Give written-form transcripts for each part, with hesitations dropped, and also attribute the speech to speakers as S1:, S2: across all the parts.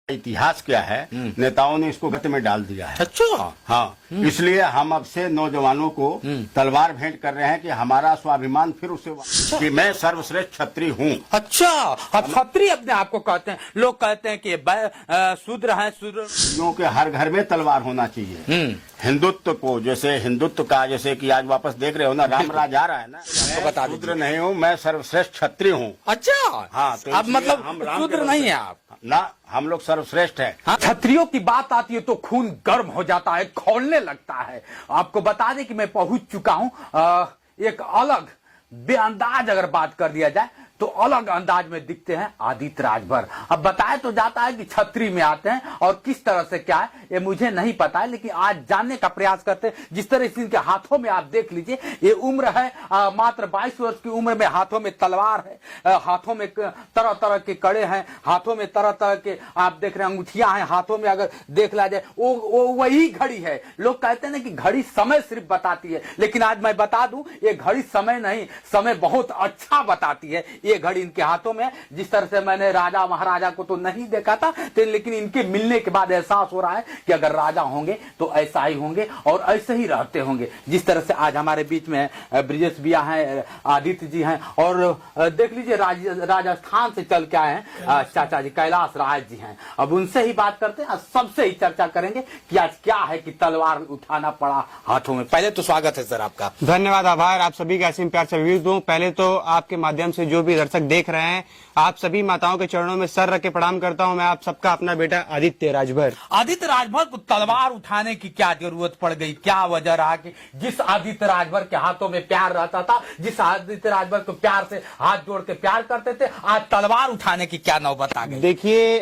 S1: इतिहास क्या है, नेताओं ने इसको गत में डाल दिया है।
S2: अच्छा।
S1: हाँ, इसलिए हम अब से नौजवानों को तलवार भेंट कर रहे हैं कि हमारा स्वाभिमान फिर उसे कि मैं सर्वश्रेष्ठ क्षत्रिय हूँ।
S2: अच्छा, अब क्षत्रिय अपने आप को कहते हैं। लोग कहते हैं कि शूद्र हैं, शूद्र
S1: के हर घर में तलवार होना चाहिए। हिंदुत्व को जैसे हिंदुत्व का जैसे कि आज वापस देख रहे हो ना, राम राज आ रहा है ना,
S2: तो बता दीजिए।
S1: शूद्र नहीं हूँ, मैं सर्वश्रेष्ठ क्षत्रिय हूँ।
S2: अच्छा।
S1: हाँ, तो
S2: अब मतलब
S1: हम राम
S2: शूद्र नहीं है आप
S1: ना, हम लोग सर्वश्रेष्ठ हैं।
S2: हाँ? क्षत्रियों की बात आती है तो खून गर्म हो जाता है, खौलने लगता है। आपको बता दें कि मैं पहुंच चुका हूं एक अलग बेअंदाज अगर बात कर दिया जाए तो अलग अंदाज में दिखते हैं आदित्य राजभर। अब बताया तो जाता है कि छतरी में आते हैं और किस तरह से क्या है ये मुझे नहीं पता है, लेकिन आज जानने का प्रयास करते हैं। जिस तरह से इनके हाथों में आप देख लीजिए, ये उम्र है मात्र 22 वर्ष की उम्र में, हाथों में तलवार है, हाथों में तरह तरह के कड़े हैं, हाथों में तरह तरह के आप देख रहे हैं अंगूठियां हैं हाथों में। अगर देख ला जाए वो वही घड़ी है। लोग कहते हैं ना कि घड़ी समय सिर्फ बताती है, लेकिन आज मैं बता दूं ये घड़ी समय नहीं, समय बहुत अच्छा बताती है। ये घड़ी इनके हाथों में। जिस तरह से मैंने राजा महाराजा को तो नहीं देखा था, लेकिन इनके मिलने के बाद एहसास हो रहा है कि अगर राजा होंगे तो ऐसा ही होंगे और ऐसे ही रहते होंगे। जिस तरह से आज हमारे बीच में ब्रिजेश भैया हैं, आदित्य जी हैं, और देख लीजिए राजस्थान से चल के आए हैं चाचा जी कैलाश राय जी हैं। अब उनसे ही बात करते हैं, सबसे ही चर्चा करेंगे कि आज क्या है कि तलवार उठाना पड़ा हाथों में। पहले तो स्वागत है सर आपका।
S3: धन्यवाद, आभार आप सभी का असीम प्यार से रिव्यू दूं। पहले तो आपके माध्यम से जो भी दर्शक देख रहे हैं, आप सभी माताओं के चरणों में सर रख के प्रणाम करता हूं। मैं आप सबका अपना बेटा आदित्य राजभर।
S2: आदित्य राजभर को तलवार उठाने की क्या जरूरत पड़ गई, क्या वजह रहा कि जिस आदित्य राजभर के हाथों में प्यार रहता था, जिस आदित्य राजभर को प्यार से हाथ जोड़ के प्यार करते थे, आज तलवार उठाने की क्या नौबत आ गई?
S3: देखिए,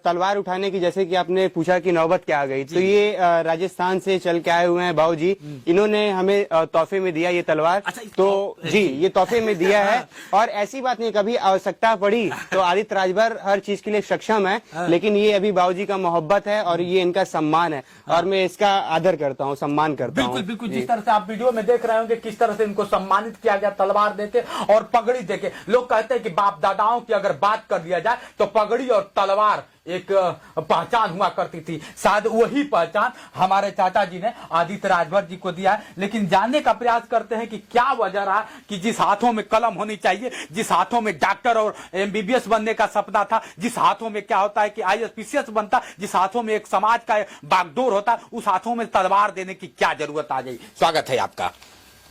S3: तलवार उठाने की जैसे कि आपने पूछा कि नौबत क्या आ गई, तो ये राजस्थान से चल के आए हुए हैं बाबू जी। इन्होंने हमें तोहफे में दिया ये तलवार।
S2: अच्छा,
S3: तो जी ये तोहफे में दिया है, और ऐसी बात नहीं कभी आवश्यकता पड़ी तो आदित्य राजभर हर चीज के लिए सक्षम है, लेकिन ये अभी बाबूजी का मोहब्बत है और ये इनका सम्मान है, और मैं इसका आदर करता हूँ, सम्मान करता हूँ।
S2: बिल्कुल बिल्कुल। जिस तरह से आप वीडियो में देख रहे होंगे किस तरह से इनको सम्मानित किया गया तलवार देके और पगड़ी देके। लोग कहते हैं कि बाप दादाओं की अगर बात कर दिया जाए तो पगड़ी और तलवार एक पहचान हुआ करती थी। शायद वही पहचान हमारे चाचा जी ने आदित्य राजभर जी को दिया है। लेकिन जानने का प्रयास करते हैं कि क्या वजह रहा कि जिस हाथों में कलम होनी चाहिए, जिस हाथों में डॉक्टर और एमबीबीएस बनने का सपना था, जिस हाथों में क्या होता है कि आईएएस बनता, जिस हाथों में एक समाज का बागडोर होता, उस हाथों में तलवार देने की क्या जरूरत आ गई? स्वागत है आपका।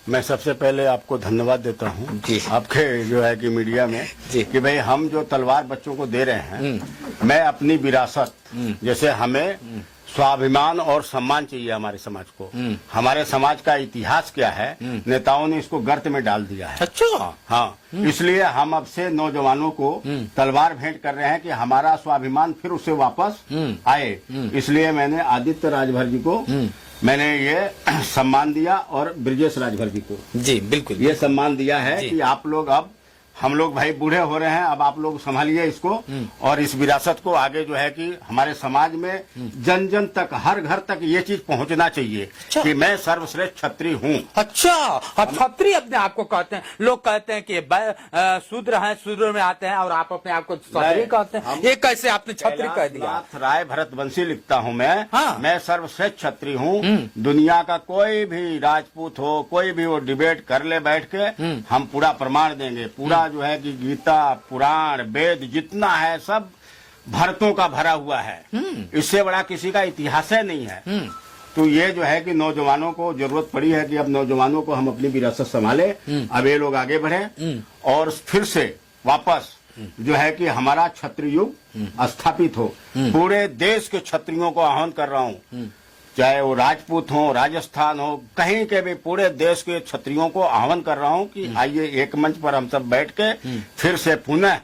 S1: मैं सबसे पहले आपको धन्यवाद देता हूँ आपके जो है कि मीडिया में कि भाई हम जो तलवार बच्चों को दे रहे हैं, मैं अपनी विरासत जैसे हमें स्वाभिमान और सम्मान चाहिए हमारे समाज को। हमारे समाज का इतिहास क्या है, नेताओं ने इसको गर्त में डाल दिया है।
S2: अच्छा।
S1: हाँ, इसलिए हम अब से नौजवानों को तलवार भेंट कर रहे हैं कि हमारा स्वाभिमान फिर उसे वापस आए। इसलिए मैंने आदित्य राजभर जी को मैंने ये सम्मान दिया और ब्रिजेश राजभर जी को
S2: जी बिल्कुल
S1: ये सम्मान दिया है कि आप लोग, अब हम लोग भाई बूढ़े हो रहे हैं, अब आप लोग संभालिए इसको और इस विरासत को आगे जो है कि हमारे समाज में जन जन तक, हर घर तक ये चीज पहुंचना चाहिए। अच्छा। कि मैं सर्वश्रेष्ठ क्षत्रिय हूँ।
S2: अच्छा, अब क्षत्रिय अपने आप को कहते हैं। लोग कहते हैं कि शूद्र हैं, शूद्र में आते हैं, और आप अपने आप को क्षत्रिय कहते हैं। ये कैसे आपने क्षत्रिय कह दिया?
S1: राय भरतवंशी लिखता हूँ मैं।
S2: हाँ।
S1: मैं सर्वश्रेष्ठ क्षत्रिय हूँ। दुनिया का कोई भी राजपूत हो, कोई भी वो डिबेट कर ले बैठ के, हम पूरा प्रमाण देंगे। पूरा जो है कि गीता पुराण वेद जितना है सब भरतों का भरा हुआ है। इससे बड़ा किसी का इतिहास है नहीं है। तो ये जो है कि नौजवानों को जरूरत पड़ी है कि अब नौजवानों को हम अपनी विरासत संभाले। अब ये लोग आगे बढ़े और फिर से वापस जो है कि हमारा क्षत्रिय युग स्थापित हो। पूरे देश के क्षत्रियों को आह्वान कर रहा हूँ, चाहे वो राजपूत हो, राजस्थान हो, कहीं के भी पूरे देश के क्षत्रियों को आह्वान कर रहा हूं कि आइए एक मंच पर हम सब बैठ के फिर से पुनः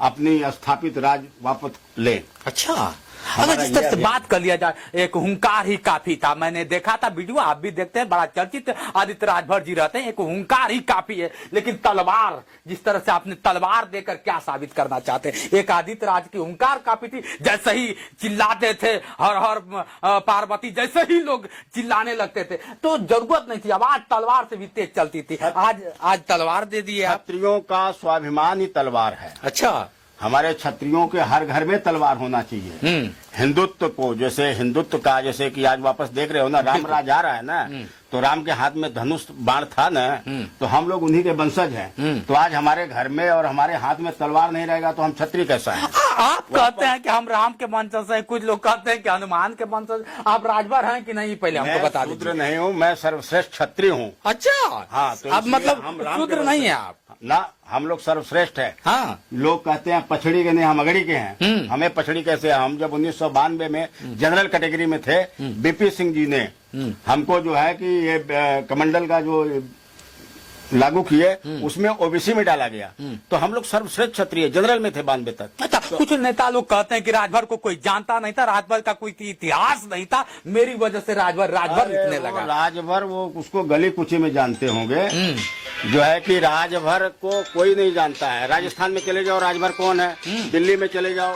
S1: अपनी स्थापित राज वापस ले।
S2: अच्छा, अगर जिस तरह से बात कर लिया जाए, एक हुंकार ही काफी था। मैंने देखा था वीडियो, आप भी देखते हैं, बड़ा चर्चित आदित्य राजभर जी रहते हैं। एक हुंकार ही काफी है, लेकिन तलवार, जिस तरह से आपने तलवार देकर क्या साबित करना चाहते हैं? एक आदित्य राज की हुंकार काफी थी, जैसे ही चिल्लाते थे हर हर पार्वती, जैसे ही लोग चिल्लाने लगते थे तो जरूरत नहीं थी, आवाज तलवार से भी तेज चलती थी। आज तलवार दे दी है।
S1: क्षत्रियों का स्वाभिमान ही तलवार है।
S2: अच्छा।
S1: हमारे क्षत्रियों के हर घर में तलवार होना चाहिए। हिंदुत्व को, जैसे हिंदुत्व का, जैसे कि आज वापस देख रहे हो ना, राम राज आ रहा है ना, तो राम के हाथ में धनुष बाण था ना, तो हम लोग उन्हीं के वंशज हैं। तो आज हमारे घर में और हमारे हाथ में तलवार नहीं रहेगा तो हम क्षत्रिय कैसा है?
S2: आप कहते हैं कि हम राम के वंशज हैं, कुछ लोग कहते हैं कि हनुमान के वंशज। आप राजभर हैं कि नहीं, पहले हमको बता दीजिए।
S1: शूद्र नहीं हूँ, मैं सर्वश्रेष्ठ क्षत्रिय हूँ।
S2: अच्छा,
S1: हाँ, तो
S2: अब
S1: इसलिए
S2: मतलब
S1: हम राम के
S2: शूद्र
S1: वंशज
S2: नहीं है आप
S1: ना, हम लोग सर्वश्रेष्ठ है।
S2: हाँ,
S1: लोग कहते हैं पछड़ी के नहीं, हम अगड़ी के हैं। हमें पछड़ी कैसे है? हम जब 1992 में जनरल कैटेगरी में थे, बीपी सिंह जी ने हमको जो है कि ये कमंडल का जो लागू किए, उसमें ओबीसी में डाला गया। तो हम लोग सर्वश्रेष्ठ क्षत्रिय जनरल में थे 92 तक।
S2: अच्छा, कुछ नेता लोग कहते हैं कि राजभर को कोई जानता नहीं था, राजभर का कोई इतिहास नहीं था, मेरी वजह से राजभर लिखने लगा।
S1: राजभर वो उसको गली कुची में जानते होंगे, जो है कि राजभर को कोई नहीं जानता है। राजस्थान में चले जाओ, राजभर कौन है? दिल्ली में चले जाओ,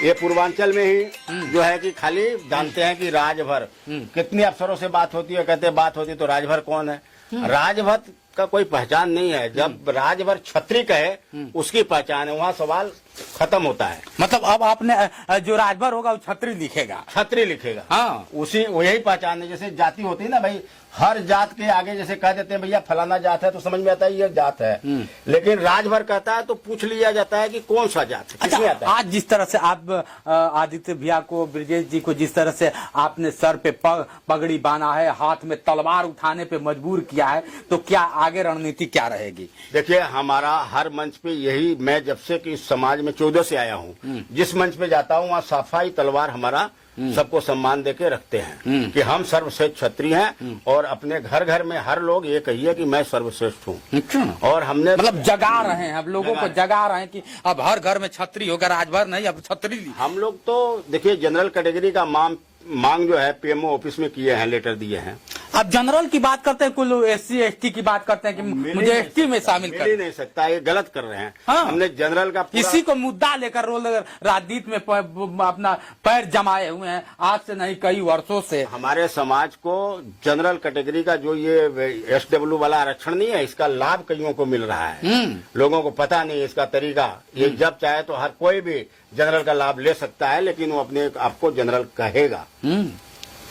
S1: ये पूर्वांचल में ही जो है कि खाली जानते हैं कि राजभर। कितनी अफसरों से बात होती है, कहते बात होती तो राजभर कौन है? राजभर का कोई पहचान नहीं है। जब राजभर क्षत्रिय कहे उसकी पहचान है, वहाँ सवाल खत्म होता है।
S2: मतलब अब आपने जो राजभर होगा वो छत्री लिखेगा,
S1: क्षत्रिय लिखेगा।
S2: हाँ,
S1: उसी यही पहचान है। जैसे जाति होती है ना भाई, हर जात के आगे जैसे कह देते हैं भैया फलाना जात है, तो समझ में आता है ये जात है। लेकिन राजभर कहता है तो पूछ लिया जाता है कि कौन सा जात है, किसमें आता है।
S2: आज जिस तरह से आप आदित्य भैया को, ब्रजेश जी को, जिस तरह से आपने सर पे पगड़ी बांधा है, हाथ में तलवार उठाने पे मजबूर किया है, तो क्या आगे रणनीति क्या रहेगी?
S1: देखिए, हमारा हर मंच पे यही, मैं जब से कि समाज में 14 से आया हूँ, जिस मंच पे जाता हूँ वहाँ सफाई तलवार हमारा सबको सम्मान देके रखते हैं कि हम सर्वश्रेष्ठ क्षत्रिय हैं, और अपने घर घर में हर लोग ये कहिए कि मैं सर्वश्रेष्ठ हूँ। और हमने
S2: मतलब जगा रहे हैं, अब लोगों को जगा रहे हैं कि अब हर घर में छत्री होगा, राजभर नहीं, अब छत्री।
S1: हम लोग तो देखिए जनरल कैटेगरी का मांग जो है पीएमओ ऑफिस में किए हैं, लेटर दिए हैं।
S2: अब जनरल की बात करते हैं, कुल SC ST की बात करते हैं कि मुझे ST में शामिल कर
S1: नहीं सकता, ये गलत कर रहे हैं।
S2: हाँ।
S1: हमने जनरल का
S2: इसी को मुद्दा लेकर रोल राजनीति में अपना पैर जमाए हुए हैं, आज से नहीं कई वर्षों से।
S1: हमारे समाज को जनरल कैटेगरी का जो ये SW वाला आरक्षण नहीं है, इसका लाभ कईयों को मिल रहा है। लोगों को पता नहीं इसका तरीका। ये जब चाहे तो हर कोई भी जनरल का लाभ ले सकता है, लेकिन वो अपने आपको जनरल कहेगा।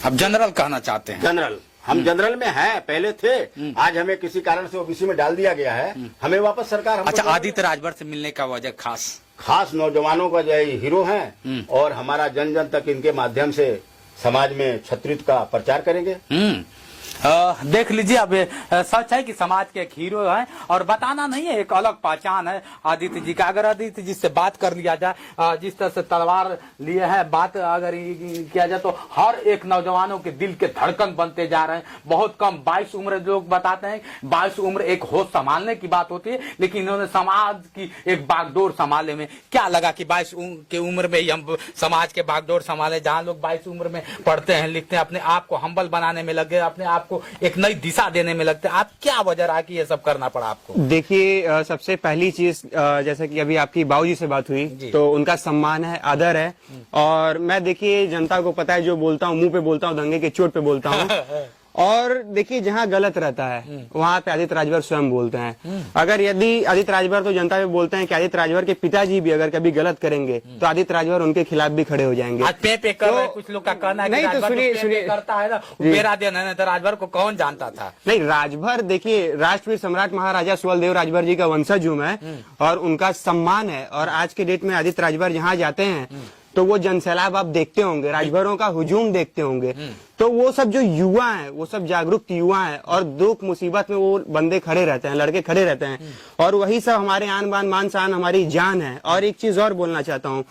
S2: अब जनरल कहना चाहते हैं।
S1: जनरल, हम जनरल में हैं, पहले थे, आज हमें किसी कारण से ओबीसी में डाल दिया गया है। हमें वापस सरकार।
S2: अच्छा, आदित्य राजभर से मिलने का वजह खास
S1: नौजवानों का जो हीरो हैं, और हमारा जन जन तक इनके माध्यम से समाज में क्षत्रित्व का प्रचार करेंगे।
S2: देख लीजिए, अब सच है कि समाज के एक हीरो हैं, और बताना नहीं है, एक अलग पहचान है आदित्य जी का। अगर आदित्य जी से बात कर लिया जाए, जिस तरह से तलवार लिए हैं, बात अगर किया जाए तो हर एक नौजवानों के दिल के धड़कन बनते जा रहे हैं। बहुत कम 22 उम्र, लोग बताते हैं 22 उम्र एक होश संभालने की बात होती है, लेकिन इन्होंने समाज की एक बागडोर संभाले में क्या लगा कि 22 की उम्र में ही हम समाज के बागडोर संभाले। जहाँ लोग 22 उम्र में पढ़ते हैं, लिखते हैं, अपने आप को हम्बल बनाने में लगे, अपने आप को एक नई दिशा देने में लगते हैं। आप क्या वजह रहा कि ये सब करना पड़ा आपको?
S3: देखिए, सबसे पहली चीज, जैसे कि अभी आपकी बाबूजी से बात हुई, तो उनका सम्मान है, आदर है। और मैं, देखिए, जनता को पता है, जो बोलता हूँ मुंह पे बोलता हूँ, दंगे के चोट पे बोलता हूँ। और देखिए, जहाँ गलत रहता है वहाँ पे आदित्य राजभर स्वयं बोलते हैं। अगर यदि आदित्य राजभर तो जनता पे बोलते हैं कि आदित्य राजभर के पिताजी भी अगर कभी गलत करेंगे तो आदित्य राजभर उनके खिलाफ भी खड़े हो जाएंगे।
S2: आज पे कर रहे हैं, कुछ लोग का कहना है कि
S3: नहीं, तो सुनिए
S2: करता है ना, मेरा दिन है, तो राजभर को कौन जानता था?
S3: नहीं, राजभर, देखिए, राष्ट्रवीर सम्राट महाराजा सुहेलदेव राजभर जी का वंशज हूँ मैं, और उनका सम्मान है। और आज के डेट में आदित्य राजभर जहाँ जाते हैं तो वो जनसैलाब आप देखते होंगे, राजभरों का हुजूम देखते होंगे। तो वो सब जो युवा हैं, वो सब जागरूक युवा हैं, और दुख मुसीबत में वो बंदे खड़े रहते हैं, लड़के खड़े रहते हैं, और वही सब हमारे आन बान मान शान, हमारी जान है। और एक चीज और बोलना चाहता हूँ,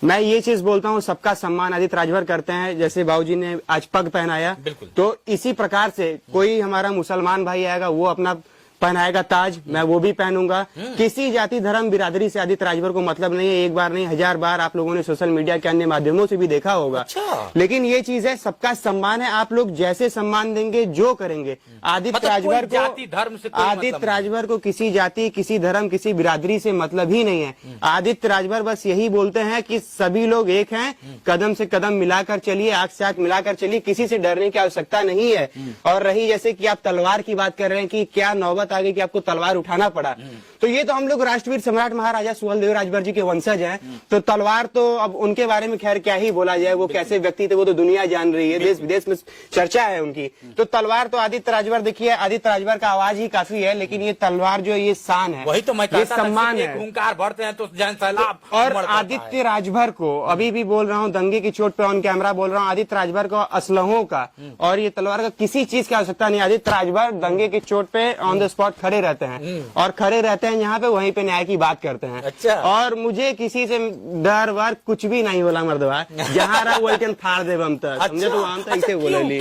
S3: मैं ये चीज बोलता हूँ, सबका सम्मान आदित्य राजभर करते हैं। जैसे बाबूजी ने आज पग पहनाया, तो इसी प्रकार से कोई हमारा मुसलमान भाई आएगा, वो अपना पहनाएगा ताज, मैं वो भी पहनूंगा। किसी जाति धर्म बिरादरी से आदित्य राजभर को मतलब नहीं है। एक बार नहीं, 1000 बार आप लोगों ने सोशल मीडिया के अन्य माध्यमों से भी देखा होगा।
S2: अच्छा।
S3: लेकिन ये चीज है, सबका सम्मान है। आप लोग जैसे सम्मान देंगे, जो करेंगे, आदित्य राजभर को,
S2: जाति धर्म से
S3: आदित्य राजभर को किसी जाति, किसी धर्म, किसी बिरादरी से मतलब ही नहीं है। आदित्य राजभर बस यही बोलते हैं कि सभी लोग एक हैं, कदम से कदम मिलाकर चलिए, आंख से आंख मिलाकर चलिए, किसी से डरने की आवश्यकता नहीं है। और रही जैसे कि आप तलवार की बात कर रहे हैं कि क्या नौबत बात आ गई कि आपको तलवार उठाना पड़ा। तो ये तो हम लोग राष्ट्रवीर सम्राट महाराजा सुहेलदेव राजभर जी के वंशज हैं, तो तलवार तो अब उनके बारे में खैर क्या ही बोला जाए, वो कैसे व्यक्ति थे वो तो दुनिया जान रही है, देश विदेश में चर्चा है उनकी। तो तलवार तो आदित्य राजभर, देखिए आदित्य राजभर का आवाज ही काफी है, लेकिन ये तलवार जो ये शान है,
S2: वही तो मैं
S3: ये
S2: कहता था,
S3: सम्मान
S2: एक
S3: है।
S2: हुंकार भरते हैं तो जन सैलाब
S3: और
S2: उमड़ पड़ता
S3: आदित्य
S2: है।
S3: राजभर को अभी भी बोल रहा हूँ, दंगे की चोट पे ऑन कैमरा बोल रहा हूँ, आदित्य राजभर को असलहों का और ये तलवार का किसी चीज की आवश्यकता नहीं। आदित्य राजभर दंगे की चोट पे ऑन द स्पॉट खड़े रहते हैं और खड़े रहते हैं यहाँ पे, वहीं पे न्याय की बात करते हैं।
S2: अच्छा।
S3: और मुझे किसी से डर वर कुछ भी नहीं बोला मर्दवा, जहाँ रहा वही के फाड़ दे हम तक, समझे? तो हम तक
S2: अच्छा,
S3: बोले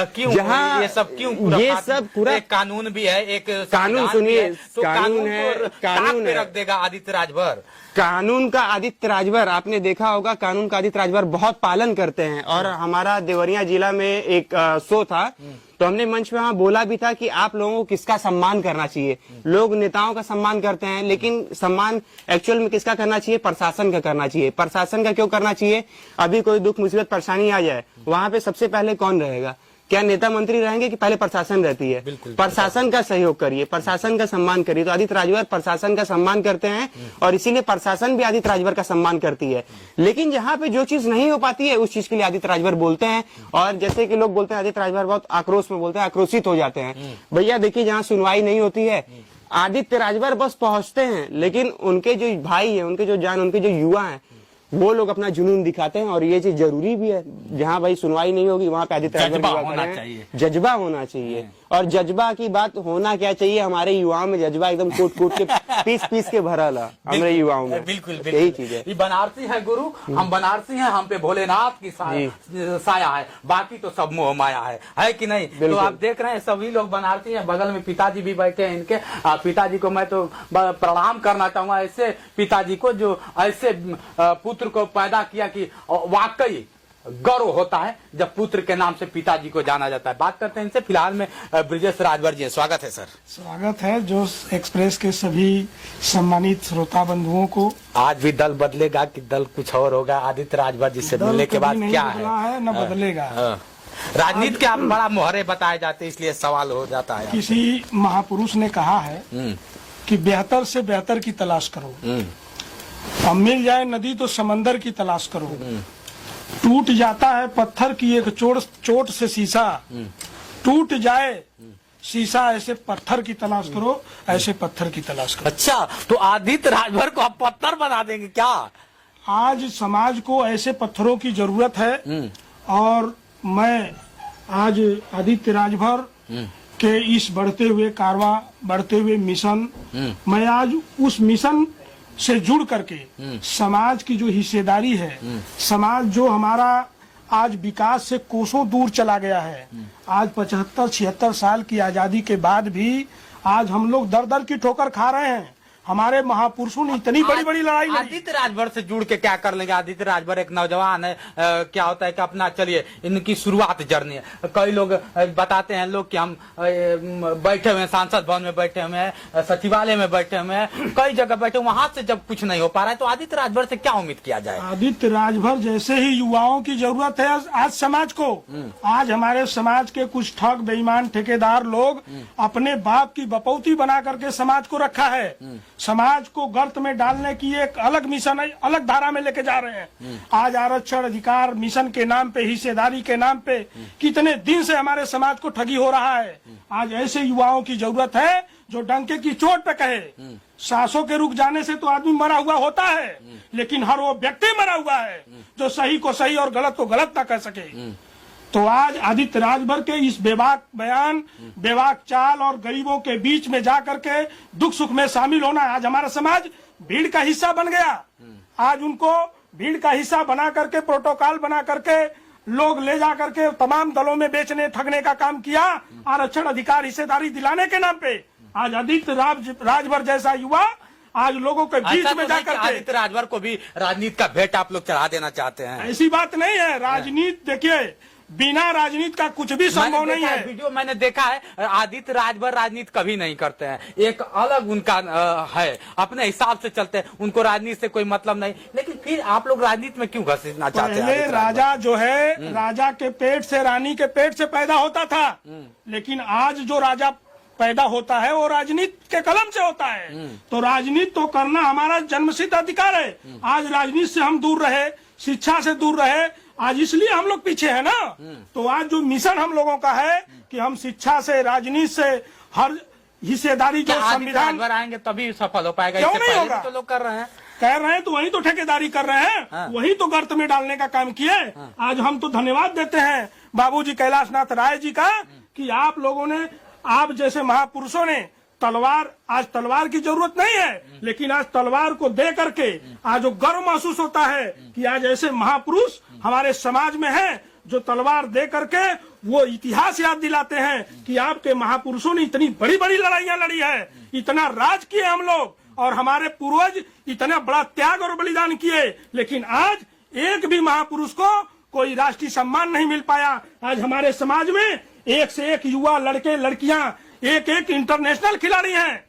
S2: क्यों
S3: जहाँ
S2: ये सब क्यों
S3: ये सब पूरा
S2: एक कानून भी है, एक
S3: कानून
S2: संविधान भी
S3: सुनिए,
S2: है, तो
S3: कानून है,
S2: को
S3: कानून
S2: ताक पे
S3: है।
S2: रख देगा आदित्य राजभर।
S3: कानून का आदित्य राजभर आपने देखा होगा, कानून का आदित्य राजभर बहुत पालन करते हैं। और हमारा देवरिया जिला में एक शो था, तो हमने मंच पे वहाँ बोला भी था कि आप लोगों को किसका सम्मान करना चाहिए। लोग नेताओं का सम्मान करते हैं, लेकिन सम्मान एक्चुअल में किसका करना चाहिए? प्रशासन का करना चाहिए। प्रशासन का क्यों करना चाहिए? अभी कोई दुख मुसीबत परेशानी आ जाए, वहाँ पे सबसे पहले कौन रहेगा? क्या नेता मंत्री रहेंगे कि पहले प्रशासन रहती है? प्रशासन का सहयोग करिए, प्रशासन का सम्मान करिए। तो आदित्य राजभर प्रशासन का सम्मान करते हैं और इसीलिए प्रशासन भी आदित्य राजभर का सम्मान करती है। लेकिन जहाँ पे जो चीज नहीं हो पाती है उस चीज के लिए आदित्य राजभर बोलते हैं। और जैसे कि लोग बोलते हैं आदित्य राजभर बहुत आक्रोश में बोलते हैं, आक्रोशित हो जाते हैं। भैया देखिए, जहाँ सुनवाई नहीं होती है आदित्य राजभर बस पहुंचते हैं, लेकिन उनके जो भाई है, उनके जो जान, उनके जो युवा है, वो लोग अपना जुनून दिखाते हैं। और ये चीज जरूरी भी है, जहाँ भाई सुनवाई नहीं होगी वहाँ पे आदित्य राजभर जज्बा होना चाहिए। और जज्बा की बात होना क्या चाहिए, हमारे युवाओं में जज्बा एकदम कूट कूट के पीस के भरल है हमारे युवाओं में।
S2: बिल्कुल
S3: यही चीज है।
S2: ये बनारसी है गुरु, हम बनारसी हैं, हम पे भोलेनाथ की साया है, बाकी तो सब मोह माया है कि नहीं? तो आप देख रहे हैं सभी लोग बनारसी हैं। बगल में पिताजी भी बैठे हैं इनके। पिताजी को मैं तो प्रणाम करना चाहूंगा, ऐसे पिताजी को जो ऐसे पुत्र को पैदा किया कि वाकई गौरव होता है जब पुत्र के नाम से पिताजी को जाना जाता है। बात करते हैं इनसे। फिलहाल में ब्रिजेश राजभर जी, स्वागत है सर।
S4: स्वागत है जोश एक्सप्रेस के सभी सम्मानित श्रोता बंधुओं को।
S2: आज भी दल बदलेगा कि दल कुछ और होगा? आदित्य राजभर जी से मिलने के बाद क्या है?
S4: न बदलेगा।
S2: राजनीति के आप बड़ा मोहरे बताए जाते, इसलिए सवाल हो जाता है।
S4: किसी महापुरुष ने कहा है कि बेहतर से बेहतर की तलाश करो, अब मिल जाए नदी तो समंदर की तलाश करो। टूट जाता है पत्थर की एक चोट से शीशा, टूट जाए शीशा ऐसे पत्थर की तलाश करो, ऐसे पत्थर की तलाश करो।
S2: अच्छा, तो आदित्य राजभर को आप पत्थर बना देंगे क्या?
S4: आज समाज को ऐसे पत्थरों की जरूरत है। और मैं आज आदित्य राजभर के इस बढ़ते हुए कारवां, बढ़ते हुए मिशन, मैं आज उस मिशन से जुड़ करके समाज की जो हिस्सेदारी है, समाज जो हमारा आज विकास से कोसों दूर चला गया है, आज 75-76 साल की आजादी के बाद भी आज हम लोग दर दर की ठोकर खा रहे हैं। हमारे महापुरुषों ने इतनी बड़ी बड़ी लड़ाई लड़ी।
S2: आदित्य राजभर से जुड़ के क्या कर लेंगे? आदित्य राजभर एक नौजवान है, क्या होता है कि अपना चलिए इनकी शुरुआत जर्नी है। कई लोग बताते हैं लोग कि हम बैठे हुए हैं, सांसद भवन में बैठे हुए हैं, सचिवालय में बैठे हुए हैं, कई जगह बैठे, वहां से जब कुछ नहीं हो पा रहा है तो आदित्य राजभर से क्या उम्मीद किया जाए?
S4: आदित्य राजभर जैसे ही युवाओं की जरूरत है आज समाज को। आज हमारे समाज के कुछ ठग बेईमान ठेकेदार लोग अपने बाप की बपौती बना करके समाज को रखा है। समाज को गर्त में डालने की एक अलग मिशन है, अलग धारा में लेके जा रहे हैं। आज आरक्षण अधिकार मिशन के नाम पे, हिस्सेदारी के नाम पे कितने दिन से हमारे समाज को ठगी हो रहा है। आज ऐसे युवाओं की जरूरत है जो डंके की चोट पे कहे, सांसों के रुक जाने से तो आदमी मरा हुआ होता है, लेकिन हर वो व्यक्ति मरा हुआ है जो सही को सही और गलत को गलत ना कह सके। तो आज आदित्य राजभर के इस बेबाक बयान, बेबाक चाल और गरीबों के बीच में जाकर के दुख सुख में शामिल होना, आज हमारा समाज भीड़ का हिस्सा बन गया। आज उनको भीड़ का हिस्सा बना करके, प्रोटोकॉल बना करके लोग ले जा करके तमाम दलों में बेचने ठगने का काम किया, आरक्षण अधिकार हिस्सेदारी दिलाने के नाम पे। आज आदित्य राजभर जैसा युवा आज लोगों के बीच में जाकर
S2: आदित्य राजभर को भी राजनीति का भेंट आप लोग चढ़ा देना चाहते हैं?
S4: ऐसी बात नहीं है। राजनीति देखिए, बिना राजनीति का कुछ भी संभव नहीं है।
S2: वीडियो मैंने देखा है, आदित्य राजभर राजनीति कभी नहीं करते हैं, एक अलग उनका है, अपने हिसाब से चलते हैं, उनको राजनीति से कोई मतलब नहीं। लेकिन फिर आप लोग राजनीति में क्यों घसीटना चाहते हैं?
S4: पहले राजा जो है, राजा के पेट से, रानी के पेट से पैदा होता था, लेकिन आज जो राजा पैदा होता है वो राजनीति के कलम से होता है। तो राजनीति तो करना हमारा जन्मसिद्ध अधिकार है। आज राजनीति से हम दूर रहे, शिक्षा से दूर रहे, आज इसलिए हम लोग पीछे है ना। तो आज जो मिशन हम लोगों का है कि हम शिक्षा से, राजनीति से, हर हिस्सेदारी जो संविधान
S2: आएंगे तभी सफल हो पाएगा।
S4: क्यों
S2: इससे
S4: नहीं
S2: पहले
S4: होगा?
S2: तो लोग कर रहे हैं,
S4: तो वही तो ठेकेदारी कर रहे हैं, वही तो गर्त में डालने का काम किए। आज हम तो धन्यवाद देते हैं बाबूजी कैलाशनाथ राय जी का कि आप लोगों ने, आप जैसे महापुरुषों ने तलवार, आज तलवार की जरूरत नहीं है, लेकिन आज तलवार को दे करके आज जो गर्व महसूस होता है कि आज ऐसे महापुरुष हमारे समाज में हैं जो तलवार दे करके वो इतिहास याद दिलाते हैं कि आपके महापुरुषों ने इतनी बड़ी बड़ी लड़ाइयां लड़ी है, इतना राज किए हम लोग, और हमारे पूर्वज इतना बड़ा त्याग और बलिदान किए, लेकिन आज एक भी महापुरुष को कोई राष्ट्रीय सम्मान नहीं मिल पाया। आज हमारे समाज में एक से एक युवा लड़के लड़कियां, एक एक इंटरनेशनल खिलाड़ी हैं,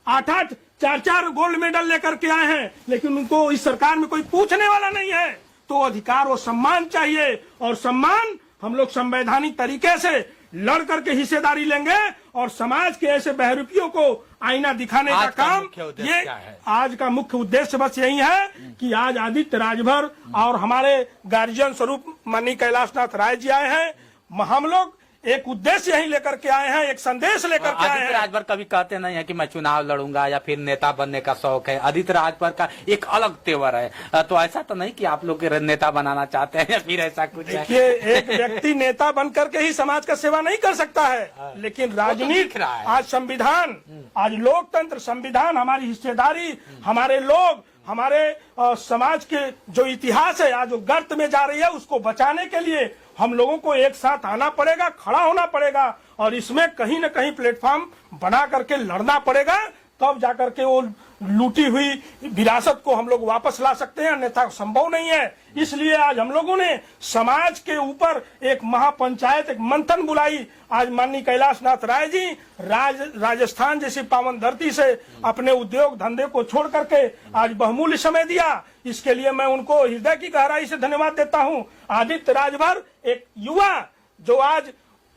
S4: 8-8, 4-4 गोल्ड मेडल लेकर के आए हैं, लेकिन उनको इस सरकार में कोई पूछने वाला नहीं है। तो अधिकार और सम्मान चाहिए, और सम्मान हम लोग संवैधानिक तरीके से लड़ करके हिस्सेदारी लेंगे, और समाज के ऐसे बहरूपियों को आईना दिखाने का काम, ये आज का मुख्य उद्देश्य बस यही है कि आज आदित्य राजभर और हमारे गार्जियन स्वरूप माननीय कैलाशनाथ राय जी आए हैं। हम लोग एक उद्देश्य यही लेकर के आए हैं, एक संदेश लेकर के आए
S2: आदित्य
S4: हैं।
S2: राजभर कभी कहते नहीं है कि मैं चुनाव लड़ूंगा या फिर नेता बनने का शौक है। आदित्य राजभर का एक अलग तेवर है। तो ऐसा तो नहीं कि आप लोग के नेता बनाना चाहते हैं या फिर ऐसा कुछ है?
S4: देखिए, एक व्यक्ति नेता बन करके ही समाज का सेवा नहीं कर सकता है, लेकिन राजनीति, आज संविधान, आज लोकतंत्र, संविधान, हमारी हिस्सेदारी, हमारे लोग, हमारे समाज के जो इतिहास है आज जो गर्त में जा रही है, उसको बचाने के लिए हम लोगों को एक साथ आना पड़ेगा, खड़ा होना पड़ेगा, और इसमें कहीं न कहीं प्लेटफॉर्म बना करके लड़ना पड़ेगा, तब जाकर के वो लूटी हुई विरासत को हम लोग वापस ला सकते हैं, अन्यथा संभव नहीं है। इसलिए आज हम लोगों ने समाज के ऊपर एक महापंचायत, एक मंथन बुलाई। आज माननीय कैलाशनाथ राय जी राजस्थान जैसी पावन धरती से अपने उद्योग धंधे को छोड़ करके आज बहुमूल्य समय दिया, इसके लिए मैं उनको हृदय की गहराई से धन्यवाद देता हूँ। आदित्य राजभर एक युवा जो आज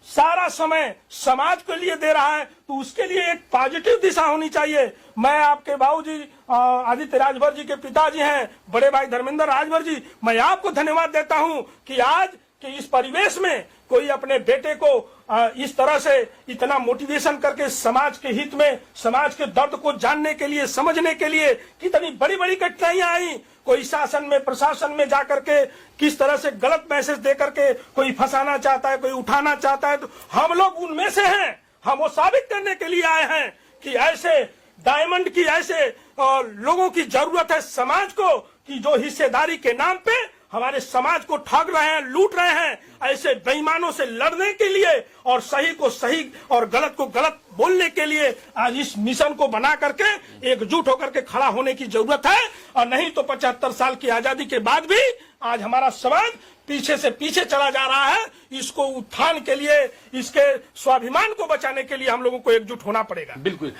S4: सारा समय समाज के लिए दे रहा है, तो उसके लिए एक पॉजिटिव दिशा होनी चाहिए। मैं आपके बाबूजी आदित्य राजभर जी के पिताजी हैं, बड़े भाई धर्मेंद्र राजभर जी, मैं आपको धन्यवाद देता हूं कि आज के इस परिवेश में कोई अपने बेटे को इस तरह से इतना मोटिवेशन करके समाज के हित में, समाज के दर्द को जानने के लिए, समझने के लिए, कितनी बड़ी बड़ी कठिनाइयां आई। कोई शासन में, प्रशासन में जाकर के किस तरह से गलत मैसेज दे करके कोई फंसाना चाहता है, कोई उठाना चाहता है, तो हम लोग उनमें से हैं। हम वो साबित करने के लिए आए हैं कि ऐसे डायमंड की, ऐसे लोगों की जरूरत है समाज को, कि जो हिस्सेदारी के नाम पे हमारे समाज को ठग रहे हैं, लूट रहे हैं। ऐसे बेईमानों से लड़ने के लिए और सही को सही और गलत को गलत बोलने के लिए आज इस मिशन को बना करके एकजुट होकर के खड़ा होने की जरूरत है। और नहीं तो 75 साल की आजादी के बाद भी आज हमारा समाज पीछे से पीछे चला जा रहा है। इसको उत्थान के लिए, इसके स्वाभिमान को बचाने के लिए हम लोगों को एकजुट होना पड़ेगा।
S2: बिल्कुल।